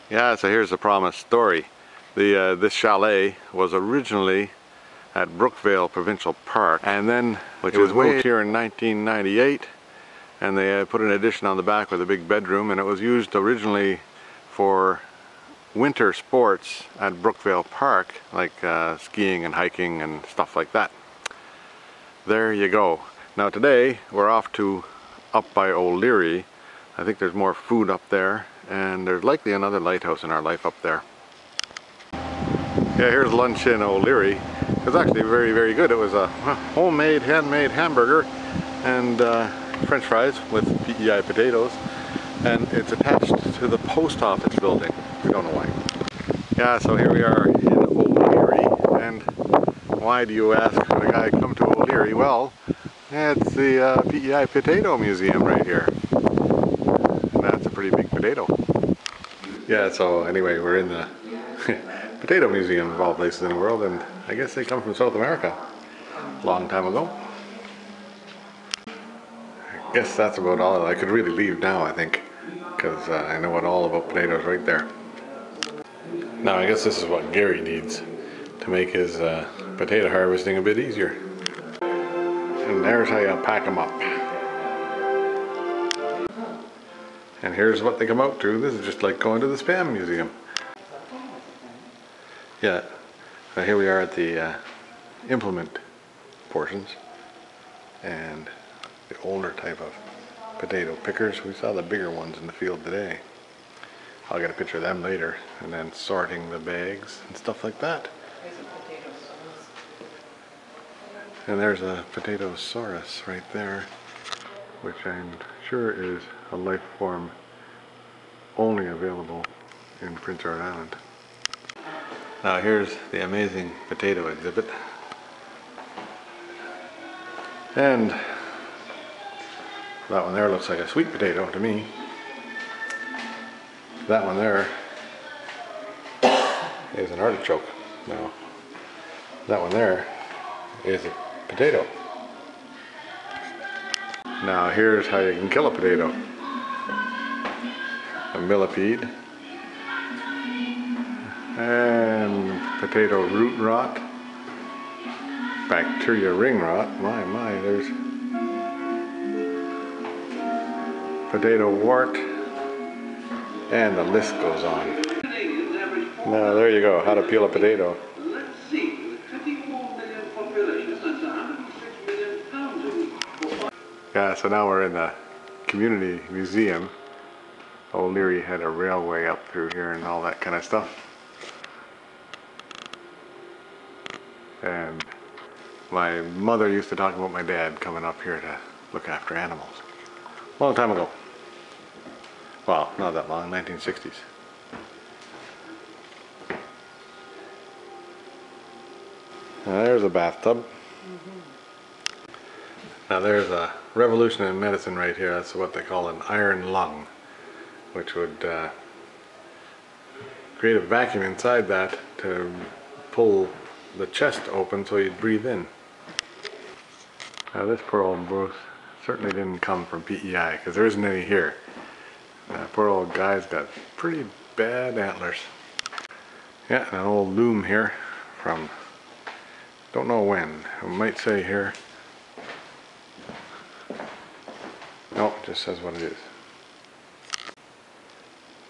Yeah, so here's the promised story. This chalet was originally at Brookvale Provincial Park, and then it was moved here in 1998, and they put an addition on the back with a big bedroom, and it was used originally for winter sports at Brookvale Park, like skiing and hiking and stuff like that. There you go. Now today we're off to up by Oleary. I think there's more food up there, and there's likely another lighthouse in our life up there. Yeah, here's lunch in Oleary. It was actually very, very good. It was a homemade, handmade hamburger and French fries with PEI potatoes, and it's attached to the post office building. We don't know why. Yeah, so here we are in Oleary, and why do you ask, would a guy come to Oleary? Well, it's the PEI Potato Museum right here. And that's a pretty big potato. Yeah, so anyway, we're in the Potato Museum of all places in the world, and I guess they come from South America a long time ago. I guess that's about all. I could really leave now, I think, because I know all about potatoes right there. Now I guess this is what Gary needs to make his potato harvesting a bit easier. And there's how you pack them up. And here's what they come out to. This is just like going to the Spam Museum. Yeah, here we are at the implement portions and the older type of potato pickers. We saw the bigger ones in the field today. I'll get a picture of them later, and then sorting the bags and stuff like that. And there's a Potatosaurus right there, which I'm sure is a life form only available in Prince Edward Island. Now here's the amazing potato exhibit. And that one there looks like a sweet potato to me. That one there is an artichoke. Now, that one there is a potato. Now here's how you can kill a potato. A millipede and potato root rot, bacteria ring rot, my, there's potato wart, and the list goes on. Now there you go, how to peel a potato. Yeah, so now we're in the community museum. Oleary had a railway up through here and all that kind of stuff. And my mother used to talk about my dad coming up here to look after animals. Long time ago. Well, not that long, 1960s. Now there's a bathtub. Now there's a revolution in medicine right here. That's what they call an iron lung, which would create a vacuum inside that to pull the chest open so you'd breathe in. Now this poor old Bruce certainly didn't come from PEI, because there isn't any here. Poor old guy's got pretty bad antlers. Yeah, and an old loom here from don't know when. I might say here. No, it just says what it is.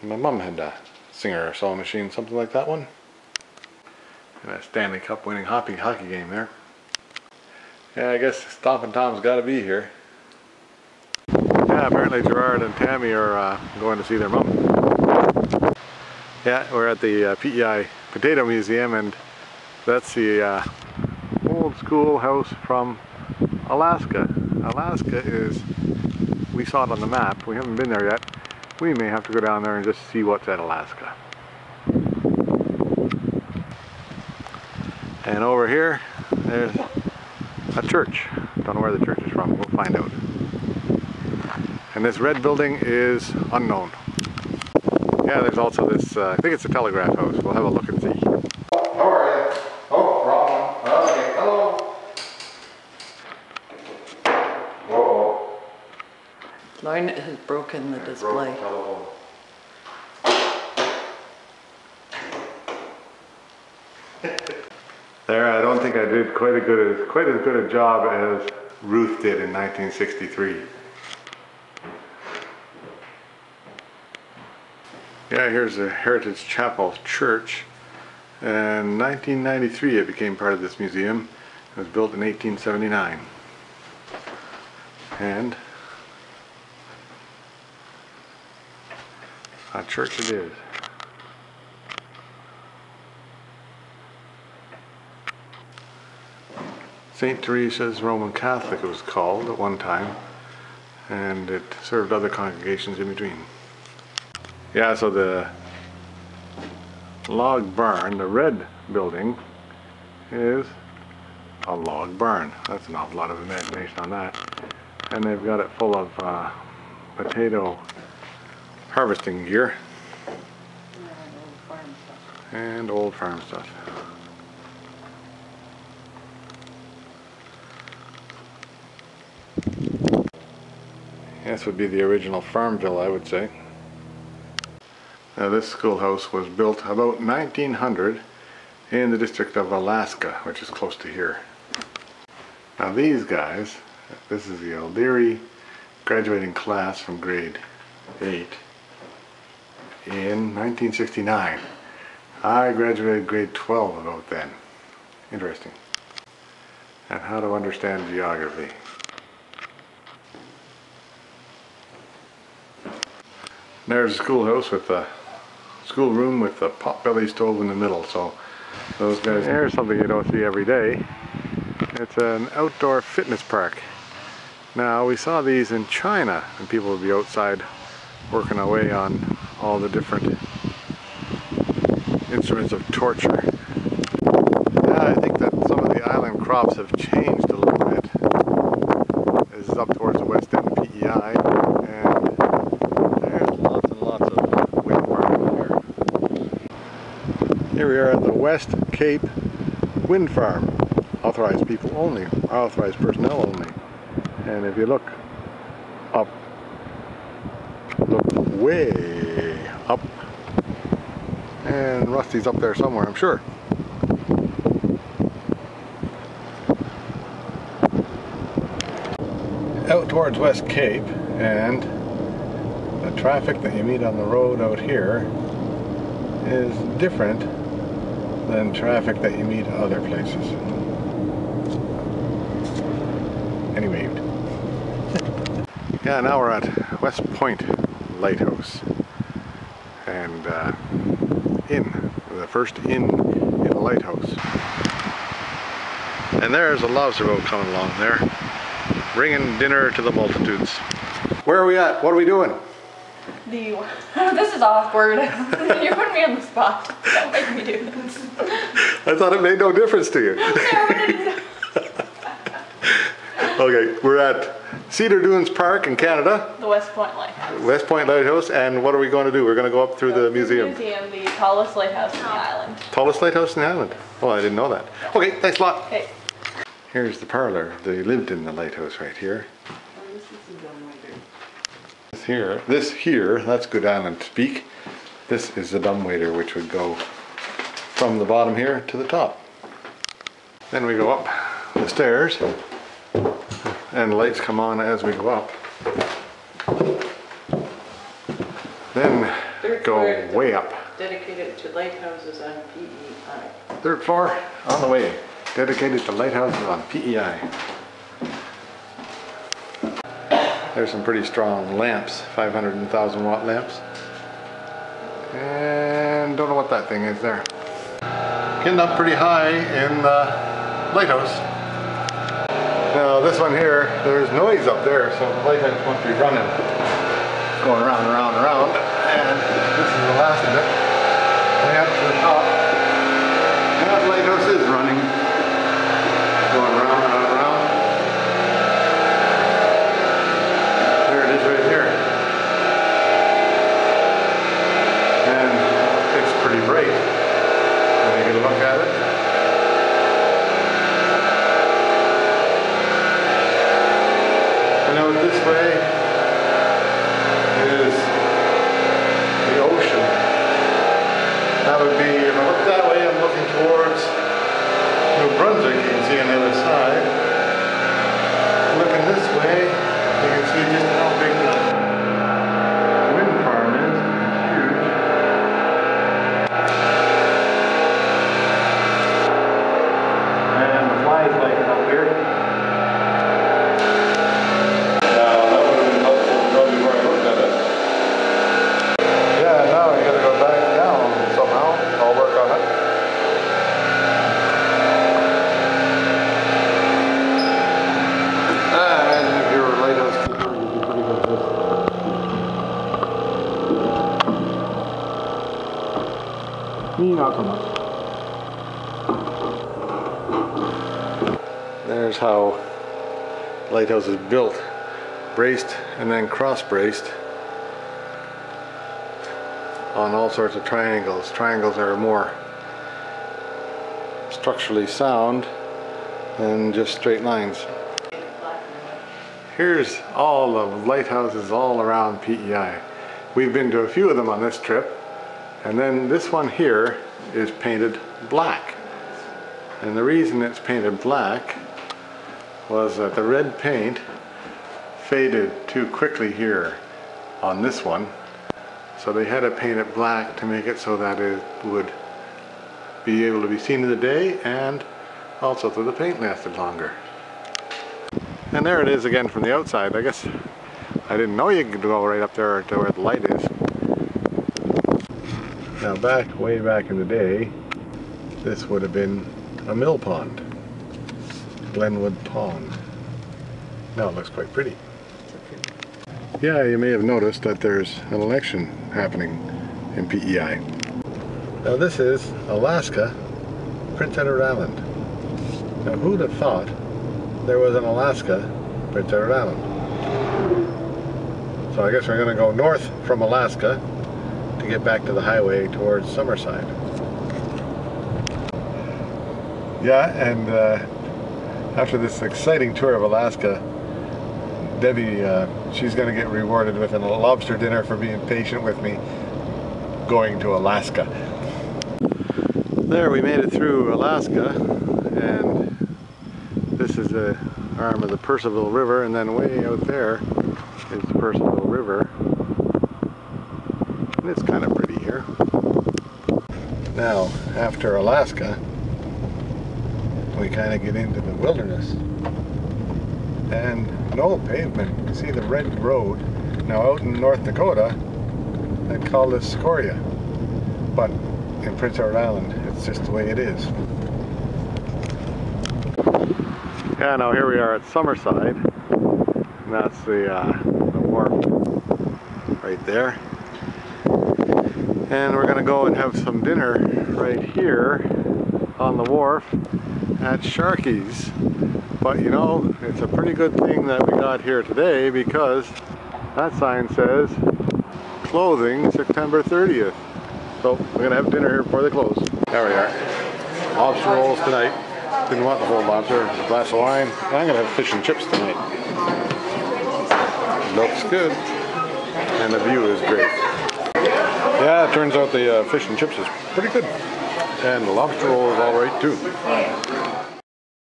My mom had a Singer sewing machine, something like that one. And a Stanley Cup winning hockey game there. Yeah, I guess Stompin' Tom's got to be here. Yeah, apparently Gerard and Tammy are going to see their mom. Yeah, we're at the PEI Potato Museum, and that's the old schoolhouse from Alaska. Alaska is, we saw it on the map, we haven't been there yet. We may have to go down there and just see what's at Alaska. And over here, there's a church. Don't know where the church is from, we'll find out. And this red building is unknown. Yeah, there's also this, I think it's a telegraph house. We'll have a look and see. How are you? Oh, wrong one. Okay, hello. Whoa. Lauren has broken the display. There, I don't think I did quite as good a job as Ruth did in 1963. Yeah, here's the Heritage Chapel Church. In 1993 it became part of this museum. It was built in 1879. And a church it is. St. Teresa's Roman Catholic it was called at one time, and it served other congregations in between. Yeah, so the log barn, the red building, is a log barn. That's an awful lot of imagination on that. And they've got it full of potato harvesting gear and old farm stuff. This would be the original Farmville, I would say. Now this schoolhouse was built about 1900 in the district of Alaska, which is close to here. Now these guys, this is the Oleary graduating class from grade 8 in 1969. I graduated grade 12 about then. Interesting. And how to understand geography. There's a schoolhouse with a schoolroom with a potbelly stove in the middle. So those guys, there's something you don't see every day. It's an outdoor fitness park. Now we saw these in China, and people would be outside working away on all the different instruments of torture. Yeah, I think that some of the island crops have changed a little bit. This is up towards the west end of PEI, and there's lots and lots of wind farms here. Here we are at the West Cape Wind Farm. Authorized people only, authorized personnel only. And if you look up, look way up, and Rusty's up there somewhere, I'm sure. Out towards West Cape, and the traffic that you meet on the road out here is different than traffic that you meet other places. And he waved. Yeah, now we're at West Point Lighthouse, and the first inn in the lighthouse. And there's a lobster boat coming along there, bringing dinner to the multitudes. Where are we at? What are we doing? This is awkward. You're putting me on the spot. Don't make me do this. I thought it made no difference to you. Okay, we're at Cedar Dunes Park in Canada. The West Point Lighthouse. West Point Lighthouse, and what are we going to do? We're going to go up through the museum. The tallest lighthouse in the island. Tallest lighthouse in the island? Oh, I didn't know that. Okay, thanks a lot. Okay. Here's the parlor. They lived in the lighthouse right here. This here, that's good island speak. This is the dumbwaiter, which would go from the bottom here to the top. Then we go up the stairs, and the lights come on as we go up. Then go way up. Dedicated to lighthouses on PEI. Third floor, on the way. Dedicated to lighthouses on PEI. There's some pretty strong lamps, 500,000 watt lamps. And don't know what that thing is there. Getting up pretty high in the lighthouse. Now this one here, there's noise up there, so the lighthouse must be running. Going around and around and around. And this is the last of it. Way up to the top. And that lighthouse is running. Going around and around and around. There it is right here. And it's pretty bright. When you get a look at it. And out this way is the ocean. That would be, if I look that way, I'm looking looking towards New Brunswick, you can see on the other side. Looking this way, you can see just how big the wind farm is. It's huge. And the flies like it up here. Now, that would have been helpful to know before I looked at it. Yeah, now I gotta go back down somehow. I'll work on it. And if you're a lighthouse keeper, you'd be pretty good at this. Me, not so much. There's how Lighthouse is built. Braced and then cross-braced on all sorts of triangles. Triangles are more structurally sound than just straight lines. Here's all of lighthouses all around PEI. We've been to a few of them on this trip, and then this one here is painted black. And the reason it's painted black was that the red paint faded too quickly here on this one. So they had to paint it black to make it so that it would be able to be seen in the day, and also so the paint lasted longer. And there it is again from the outside. I guess I didn't know you could go right up there to where the light is. Now way back in the day, this would have been a mill pond. Glenwood Pond. Now it looks quite pretty. Yeah, you may have noticed that there's an election happening in PEI. Now this is Alaska, Prince Edward Island. Now who'd have thought there was an Alaska, Prince Edward Island? So I guess we're going to go north from Alaska to get back to the highway towards Summerside. Yeah, and after this exciting tour of Alaska, Debbie, she's going to get rewarded with a lobster dinner for being patient with me going to Alaska. There, we made it through Alaska, and this is the arm of the Percival River, and then way out there is the Percival River. And it's kind of pretty here. Now, after Alaska, we kind of get into the wilderness. And no pavement. You can see the red road. Now out in North Dakota, I'd call this scoria. But in Prince Edward Island, it's just the way it is. Yeah, now here we are at Summerside. And that's the wharf right there. And we're going to go and have some dinner right here on the wharf at Sharky's. But you know, it's a pretty good thing that we got here today, because that sign says closing September 30th. So we're going to have dinner here before they close. There we are. Lobster rolls tonight. Didn't want the whole lobster. A glass of wine. And I'm going to have fish and chips tonight. Looks good. And the view is great. Yeah, it turns out the fish and chips is pretty good. And the lobster roll is all right too.